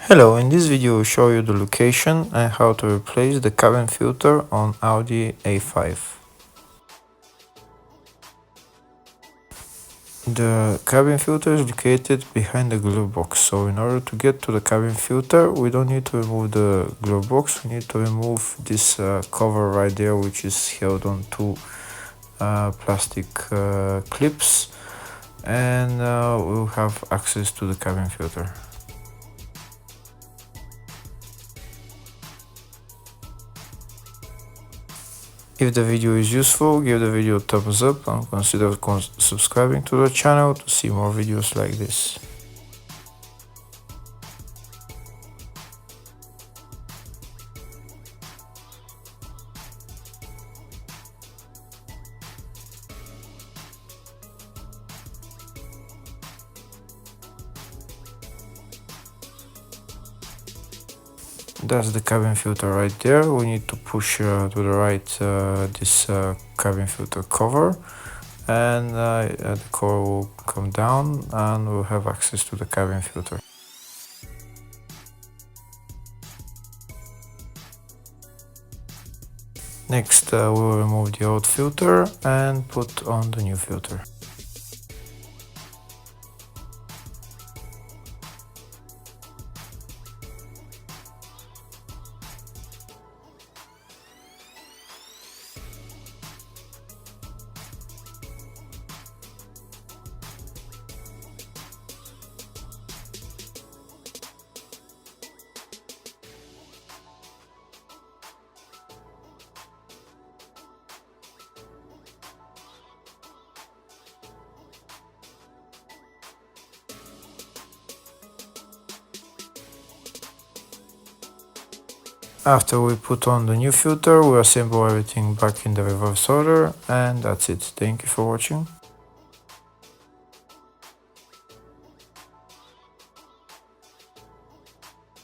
Hello, in this video we'll show you the location and how to replace the cabin filter on Audi A5. The cabin filter is located behind the glove box, so in order to get to the cabin filter we don't need to remove the glove box, we need to remove this cover right there, which is held on two plastic clips, and we'll have access to the cabin filter. If the video is useful, give the video a thumbs up and consider subscribing to the channel to see more videos like this. That's the cabin filter right there. We need to push to the right this cabin filter cover, and the cover will come down and we'll have access to the cabin filter. Next we'll remove the old filter and put on the new filter. After we put on the new filter, we assemble everything back in the reverse order, and that's it. Thank you for watching.